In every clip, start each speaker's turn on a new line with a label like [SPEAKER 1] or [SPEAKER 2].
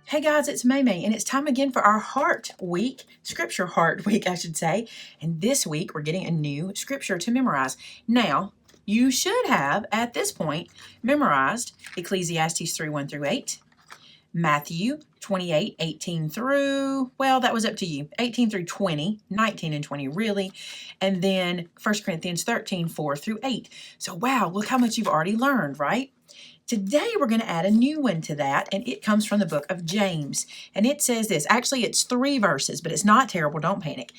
[SPEAKER 1] Hey guys, it's Maymay, and it's time again for our heart week, scripture heart week, I should say. And this week we're getting a new scripture to memorize. Now, you should have, at this point, memorized Ecclesiastes 3:1 through 8, Matthew 28:18 through, well, that was up to you, 18 through 20, 19 and 20 really, and then 1 Corinthians 13:4 through 8. So wow, look how much you've already learned, right? Today we're going to add a new one to that, and it comes from the book of James. And it says this. Actually, it's 3 verses, but it's not terrible. Don't panic.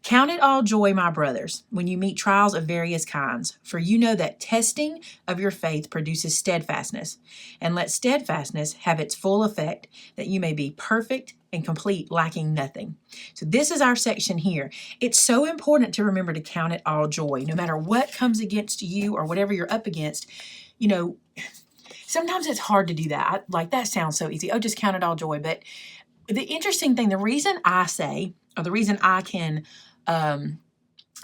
[SPEAKER 1] Count it all joy, my brothers, when you meet trials of various kinds, for you know that testing of your faith produces steadfastness. And let steadfastness have its full effect, that you may be perfect and complete, lacking nothing. So this is our section here. It's so important to remember to count it all joy, no matter what comes against you or whatever you're up against. You know, sometimes it's hard to do that. Like, that sounds so easy. Oh, just count it all joy. But the interesting thing, the reason I say, or the reason I can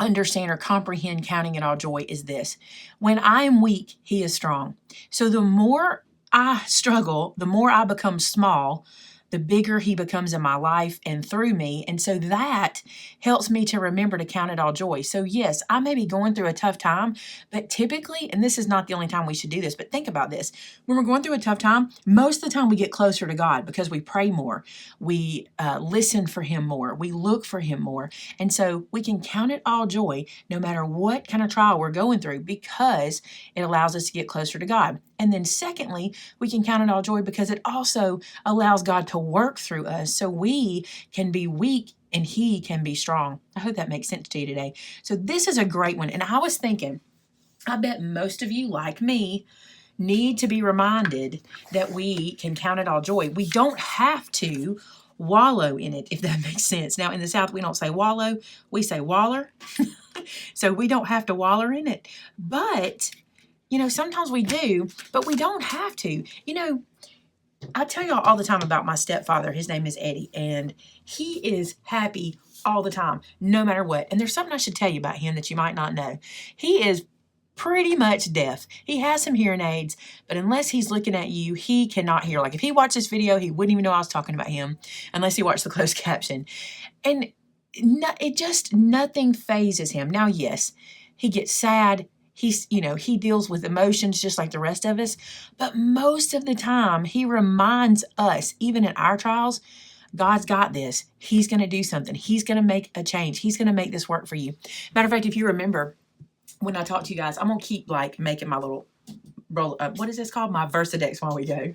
[SPEAKER 1] understand or comprehend counting it all joy is this. When I am weak, he is strong. So the more I struggle, the more I become small, the bigger he becomes in my life and through me. And so that helps me to remember to count it all joy. So yes, I may be going through a tough time, but typically, and this is not the only time we should do this, but think about this. When we're going through a tough time, most of the time we get closer to God because we pray more. We listen for him more. We look for him more. And so we can count it all joy no matter what kind of trial we're going through because it allows us to get closer to God. And then secondly, we can count it all joy because it also allows God to work through us so we can be weak and he can be strong. I hope that makes sense to you today. So this is a great one. And I was thinking, I bet most of you, like me, need to be reminded that we can count it all joy. We don't have to wallow in it, if that makes sense. Now, in the South, we don't say wallow, we say waller. So we don't have to waller in it. But sometimes we do, but we don't have to. I tell y'all all the time about my stepfather. His name is Eddie, and he is happy all the time, no matter what. And there's something I should tell you about him that you might not know. He is pretty much deaf. He has some hearing aids, but unless he's looking at you, he cannot hear. Like if he watched this video, he wouldn't even know I was talking about him unless he watched the closed caption. And nothing phases him. Now, yes, he gets sad. He deals with emotions just like the rest of us. But most of the time, he reminds us, even in our trials, God's got this. He's going to do something. He's going to make a change. He's going to make this work for you. Matter of fact, if you remember, when I talk to you guys, I'm going to keep making my little roll up. What is this called? My Versadex while we go.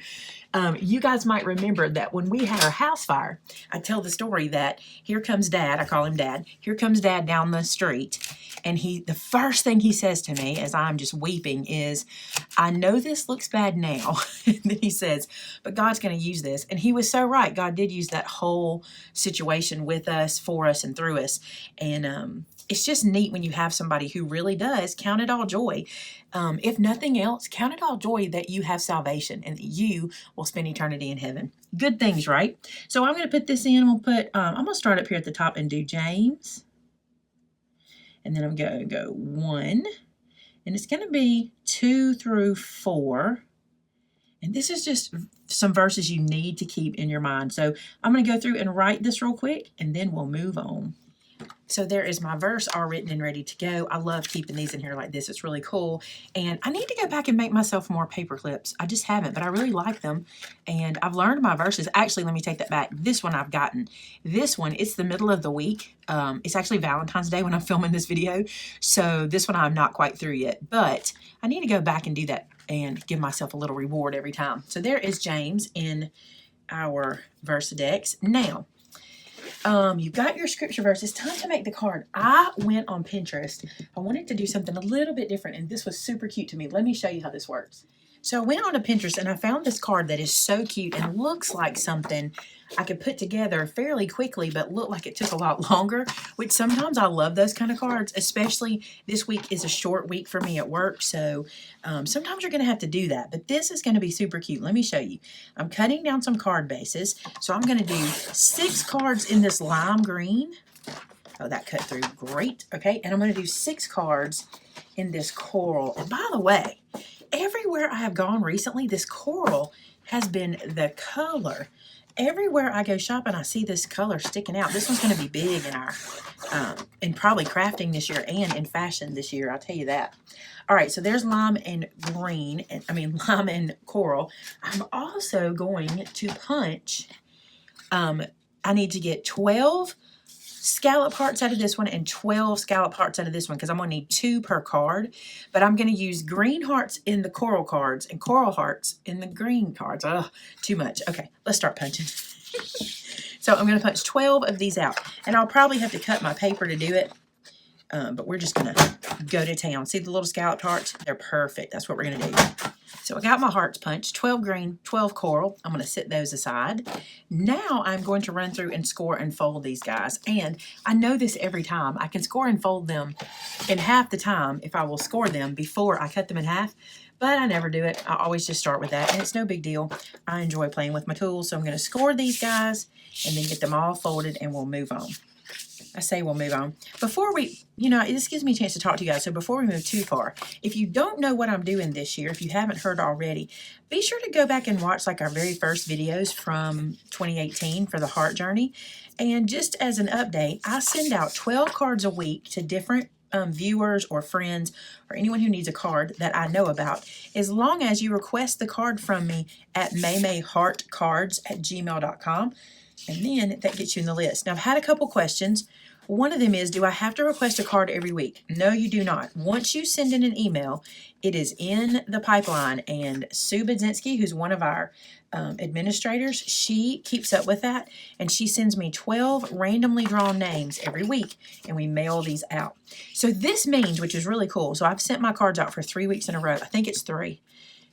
[SPEAKER 1] You guys might remember that when we had our house fire, I tell the story that here comes Dad. I call him Dad. Here comes Dad down the street. And the first thing he says to me as I'm just weeping is, I know this looks bad now. And then he says, but God's going to use this. And he was so right. God did use that whole situation with us, for us, and through us. And it's just neat when you have somebody who really does count it all joy. If nothing else, count it all joy that you have salvation and that you will spend eternity in heaven. Good things, right? So I'm going to put this in. I'm going to start up here at the top and do James. And then I'm going to go 1. And it's going to be 2 through 4. And this is just some verses you need to keep in your mind. So I'm going to go through and write this real quick, and then we'll move on. So there is my verse all written and ready to go. I love keeping these in here like this. It's really cool. And I need to go back and make myself more paper clips. I just haven't, but I really like them. And I've learned my verses. Actually, let me take that back. This one I've gotten. This one, it's the middle of the week. It's actually Valentine's Day when I'm filming this video. So this one I'm not quite through yet. But I need to go back and do that and give myself a little reward every time. So there is James in our Versadex. Now, you've got your scripture verse. It's time to make the card. I went on Pinterest. I wanted to do something a little bit different, and this was super cute to me. Let me show you how this works. So I went on to Pinterest, and I found this card that is so cute and looks like something I could put together fairly quickly, but looked like it took a lot longer, which sometimes I love those kind of cards, especially this week is a short week for me at work, so sometimes you're going to have to do that, but this is going to be super cute. Let me show you. I'm cutting down some card bases, so I'm going to do 6 cards in this lime green. Oh, that cut through great. Okay, and I'm going to do 6 cards in this coral. And by the way, everywhere I have gone recently, this coral has been the color everywhere I go shopping, I see this color sticking out. This one's going to be big in our, in probably crafting this year and in fashion this year. I'll tell you that. All right, so there's lime and green, lime and coral. I'm also going to punch, I need to get 12 scallop hearts out of this one and 12 scallop hearts out of this one because I'm going to need 2 per card. But I'm going to use green hearts in the coral cards and coral hearts in the green cards. Ugh, too much. Okay, let's start punching. So I'm going to punch 12 of these out. And I'll probably have to cut my paper to do it. But we're just going to go to town. See the little scalloped hearts? They're perfect. That's what we're going to do. So I got my hearts punched, 12 green, 12 coral. I'm going to set those aside. Now I'm going to run through and score and fold these guys. And I know this every time. I can score and fold them in half the time if I will score them before I cut them in half. But I never do it. I always just start with that. And it's no big deal. I enjoy playing with my tools. So I'm going to score these guys and then get them all folded and we'll move on. I say we'll move on. Before we, this gives me a chance to talk to you guys. So before we move too far, if you don't know what I'm doing this year, if you haven't heard already, be sure to go back and watch like our very first videos from 2018 for the heart journey. And just as an update, I send out 12 cards a week to different viewers or friends or anyone who needs a card that I know about, as long as you request the card from me at maymayheartcards@gmail.com. And then that gets you in the list. Now, I've had a couple questions. One of them is, do I have to request a card every week? No, you do not. Once you send in an email, it is in the pipeline. And Sue Budzinski, who's one of our administrators, she keeps up with that. And she sends me 12 randomly drawn names every week. And we mail these out. So this means, which is really cool. So I've sent my cards out for 3 weeks in a row. I think it's 3.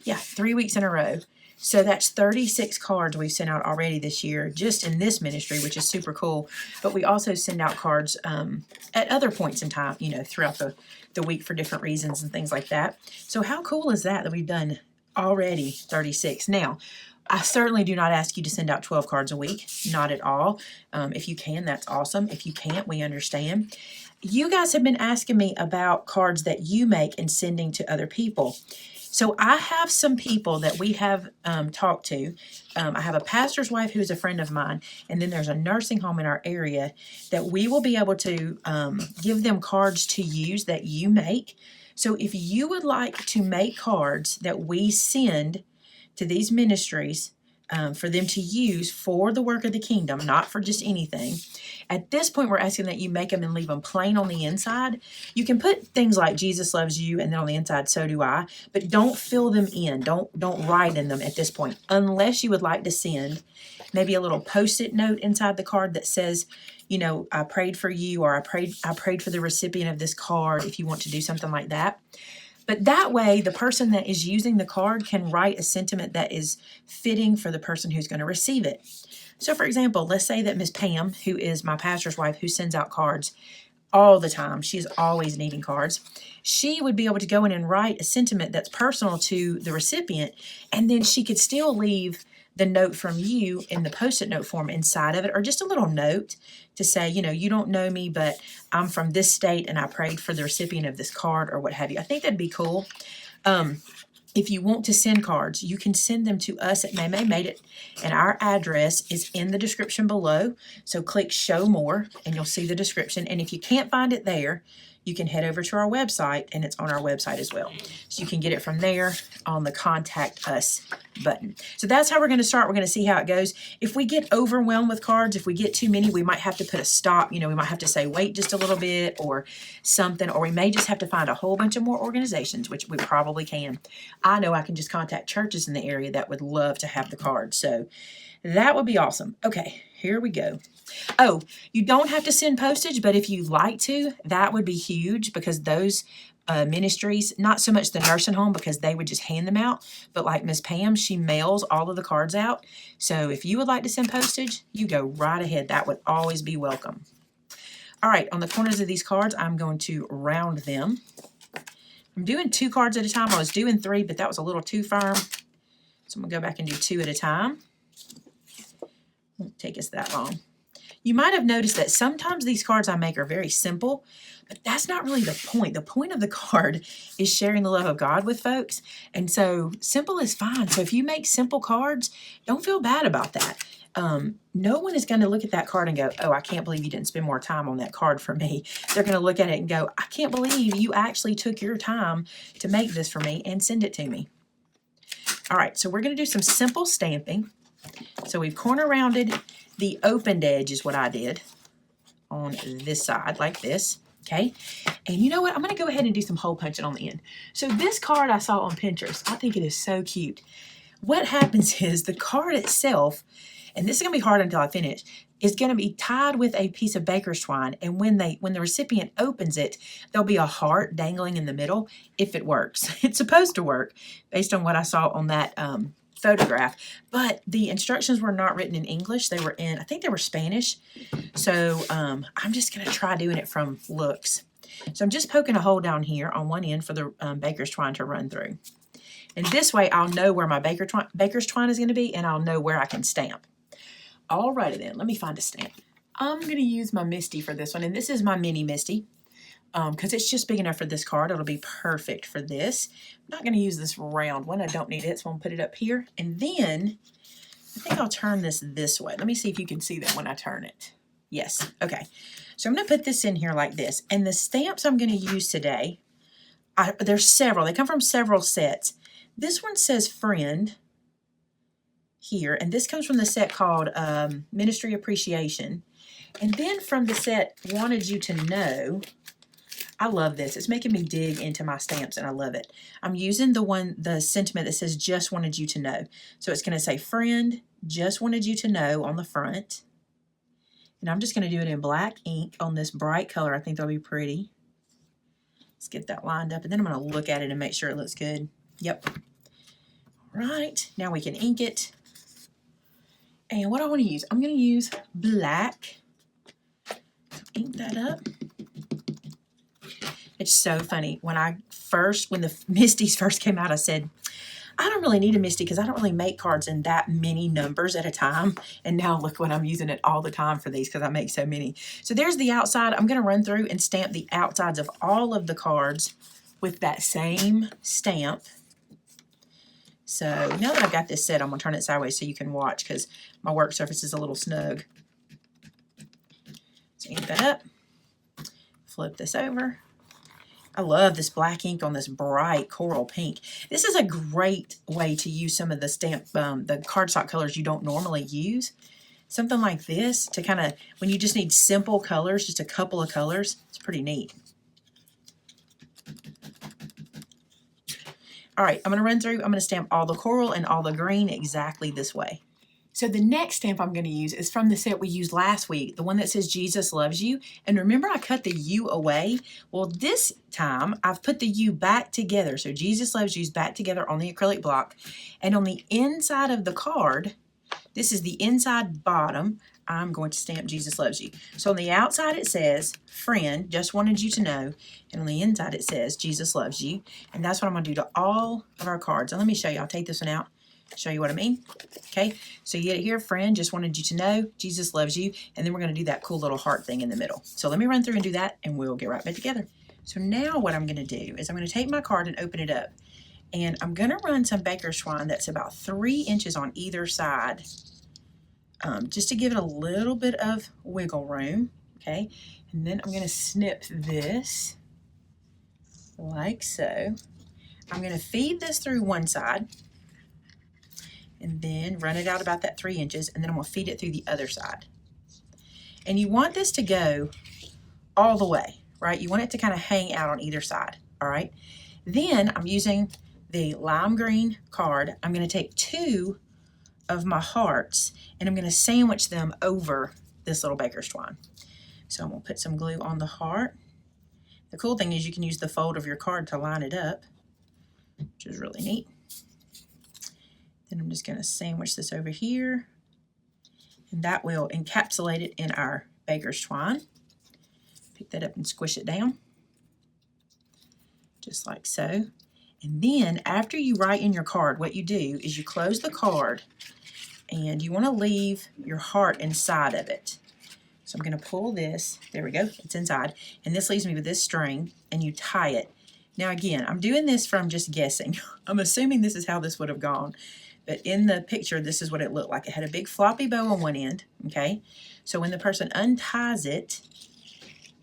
[SPEAKER 1] Yeah, 3 weeks in a row. So that's 36 cards we've sent out already this year, just in this ministry, which is super cool. But we also send out cards at other points in time, throughout the week for different reasons and things like that. So how cool is that we've done already 36? Now, I certainly do not ask you to send out 12 cards a week. Not at all. If you can, that's awesome. If you can't, we understand. You guys have been asking me about cards that you make and sending to other people. So I have some people that we have talked to. I have a pastor's wife who's a friend of mine, and then there's a nursing home in our area that we will be able to give them cards to use that you make. So if you would like to make cards that we send to these ministries for them to use for the work of the kingdom, not for just anything. At this point, we're asking that you make them and leave them plain on the inside. You can put things like Jesus loves you, and then on the inside, so do I, but don't fill them in. Don't write in them at this point, unless you would like to send maybe a little Post-it note inside the card that says, I prayed for you, or I prayed for the recipient of this card, if you want to do something like that. But that way, the person that is using the card can write a sentiment that is fitting for the person who's going to receive it. So, for example, let's say that Miss Pam, who is my pastor's wife, who sends out cards all the time, she's always needing cards, she would be able to go in and write a sentiment that's personal to the recipient, and then she could still leave the note from you in the Post-it note form inside of it, or just a little note to say, you don't know me, but I'm from this state and I prayed for the recipient of this card, or what have you. I think that'd be cool. If you want to send cards, you can send them to us at Maymay Made It, and our address is in the description below. So click Show More, and you'll see the description. And if you can't find it there, you can head over to our website, and it's on our website as well. So you can get it from there on the Contact Us button. So that's how we're going to start. We're going to see how it goes. If we get overwhelmed with cards, if we get too many, we might have to put a stop. We might have to say, wait just a little bit or something, or we may just have to find a whole bunch of more organizations, which we probably can. I know I can just contact churches in the area that would love to have the cards. So that would be awesome. Okay, here we go. Oh, you don't have to send postage, but if you'd like to, that would be huge, because those ministries, not so much the nursing home because they would just hand them out, but like Miss Pam, she mails all of the cards out. So if you would like to send postage, you go right ahead. That would always be welcome. All right, on the corners of these cards, I'm going to round them. I'm doing 2 cards at a time. I was doing 3, but that was a little too firm. So I'm going to go back and do 2 at a time. Won't take us that long. You might have noticed that sometimes these cards I make are very simple, but that's not really the point. The point of the card is sharing the love of God with folks. And so simple is fine. So if you make simple cards, don't feel bad about that. no one is going to look at that card and go, oh, I can't believe you didn't spend more time on that card for me. They're going to look at it and go, I can't believe you actually took your time to make this for me and send it to me. All right, so we're going to do some simple stamping. So we've corner rounded the opened edge is what I did on this side like this. Okay, and you know what? I'm going to go ahead and do some hole punching on the end. So this card I saw on Pinterest, I think it is so cute. What happens is the card itself, and this is going to be hard until I finish, is going to be tied with a piece of baker's twine. And when the recipient opens it, there'll be a heart dangling in the middle if it works. It's supposed to work based on what I saw on that photograph. But the instructions were not written in English. They were in, I think they were Spanish. So I'm just going to try doing it from looks. So I'm just poking a hole down here on one end for the baker's twine to run through. And this way I'll know where my baker's twine is going to be, and I'll know where I can stamp. Alrighty then, let me find a stamp. I'm going to use my Misty for this one, and this is my mini Misty because it's just big enough for this card. It'll be perfect for this. I'm not going to use this round one. I don't need it, so I'm going to put it up here. And then I think I'll turn this way. Let me see if you can see that when I turn it. Yes, okay. So I'm going to put this in here like this. And the stamps I'm going to use today, there's several. They come from several sets. This one says friend here, and this comes from the set called Ministry Appreciation. And then from the set Wanted You to Know, I love this. It's making me dig into my stamps, and I love it. I'm using the sentiment that says just wanted you to know. So it's going to say friend, just wanted you to know on the front. And I'm just going to do it in black ink on this bright color. I think that'll be pretty. Let's get that lined up, and then I'm going to look at it and make sure it looks good. Yep. All right, now we can ink it. And what I want to use, I'm going to use black. Ink that up. It's so funny. When the Misties first came out, I said, I don't really need a Misty because I don't really make cards in that many numbers at a time. And now look what I'm using it all the time for these because I make so many. So there's the outside. I'm going to run through and stamp the outsides of all of the cards with that same stamp. So now that I've got this set, I'm going to turn it sideways so you can watch because my work surface is a little snug. So ink that up. Flip this over. I love this black ink on this bright coral pink. This is a great way to use some of the the cardstock colors you don't normally use. Something like this to kind of, when you just need simple colors, just a couple of colors, it's pretty neat. All right, I'm going to run through. I'm going to stamp all the coral and all the green exactly this way. So the next stamp I'm going to use is from the set we used last week, the one that says Jesus loves you. And remember I cut the U away? Well, this time I've put the U back together. So Jesus loves you is back together on the acrylic block. And on the inside of the card, this is the inside bottom, I'm going to stamp Jesus loves you. So on the outside it says, friend, just wanted you to know. And on the inside it says, Jesus loves you. And that's what I'm going to do to all of our cards. And let me show you. I'll take this one out, show you what I mean. Okay, so you get it here, friend, just wanted you to know, Jesus loves you. And then we're going to do that cool little heart thing in the middle. So let me run through and do that, and we'll get right back together. So now what I'm going to do is I'm going to take my card and open it up. And I'm going to run some baker's twine that's about 3 inches on either side. Just to give it a little bit of wiggle room, okay? And then I'm going to snip this like so. I'm going to feed this through one side and then run it out about that 3 inches, and then I'm going to feed it through the other side. And you want this to go all the way, right? You want it to kind of hang out on either side, all right? Then I'm using the lime green card. I'm going to take 2 of my hearts, and I'm going to sandwich them over this little baker's twine. So I'm going to put some glue on the heart. The cool thing is you can use the fold of your card to line it up, which is really neat. Then I'm just going to sandwich this over here, and that will encapsulate it in our baker's twine. Pick that up and squish it down, just like so. And then after you write in your card, what you do is you close the card and you want to leave your heart inside of it. So I'm going to pull this, there we go, it's inside, and this leaves me with this string, and you tie it. Now again, I'm doing this from just guessing. I'm assuming this is how this would have gone. But in the picture, this is what it looked like. It had a big floppy bow on one end, okay? So when the person unties it,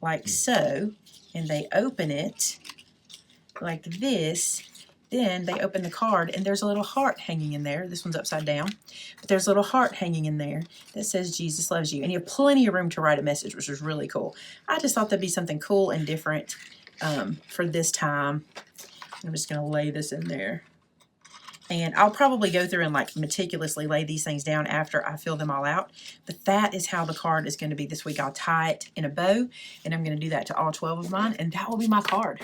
[SPEAKER 1] like so, and they open it like this, then they open the card and there's a little heart hanging in there. This one's upside down, but there's a little heart hanging in there that says Jesus loves you. And you have plenty of room to write a message, which is really cool. I just thought that'd be something cool and different for this time. I'm just going to lay this in there. And I'll probably go through and like meticulously lay these things down after I fill them all out. But that is how the card is going to be this week. I'll tie it in a bow, and I'm going to do that to all 12 of mine, and that will be my card.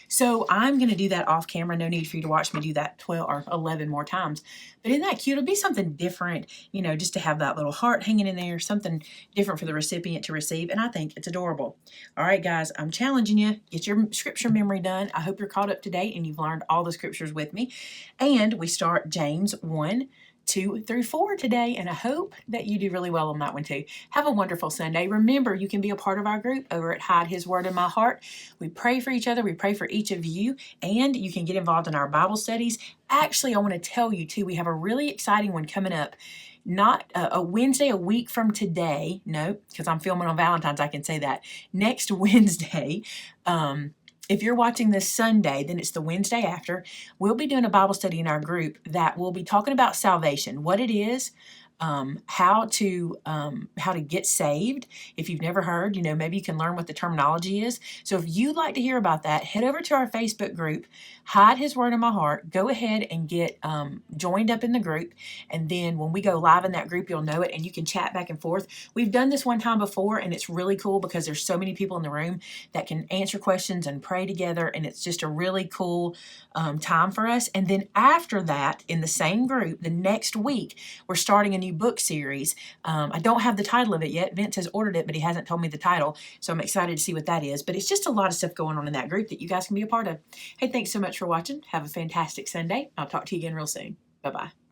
[SPEAKER 1] So I'm going to do that off camera. No need for you to watch me do that 12 or 11 more times. But isn't that cute? It'll be something different, you know, just to have that little heart hanging in there, something different for the recipient to receive. And I think it's adorable. All right, guys, I'm challenging you. Get your scripture memory done. I hope you're caught up to date and you've learned all the scriptures with me. And we start James 1, 2 through 4 today, and I hope that you do really well on that one too. Have a wonderful Sunday. Remember, you can be a part of our group over at Hide His Word in My Heart. We pray for each other. We pray for each of you, and you can get involved in our Bible studies. Actually, I want to tell you too, we have a really exciting one coming up. Not a Wednesday a week from today. No, because I'm filming on Valentine's, I can say that. Next Wednesday, if you're watching this Sunday, then it's the Wednesday after. We'll be doing a Bible study in our group that will be talking about salvation, what it is, how to get saved. If you've never heard, you know, maybe you can learn what the terminology is. So if you'd like to hear about that, head over to our Facebook group, Hide His Word in My Heart. Go ahead and get joined up in the group. And then when we go live in that group, you'll know it and you can chat back and forth. We've done this one time before, and it's really cool because there's so many people in the room that can answer questions and pray together. And it's just a really cool time for us. And then after that, in the same group, the next week, we're starting a new book series. I don't have the title of it yet. Vince has ordered it, but he hasn't told me the title. So I'm excited to see what that is. But it's just a lot of stuff going on in that group that you guys can be a part of. Hey, thanks so much for watching. Have a fantastic Sunday. I'll talk to you again real soon. Bye-bye.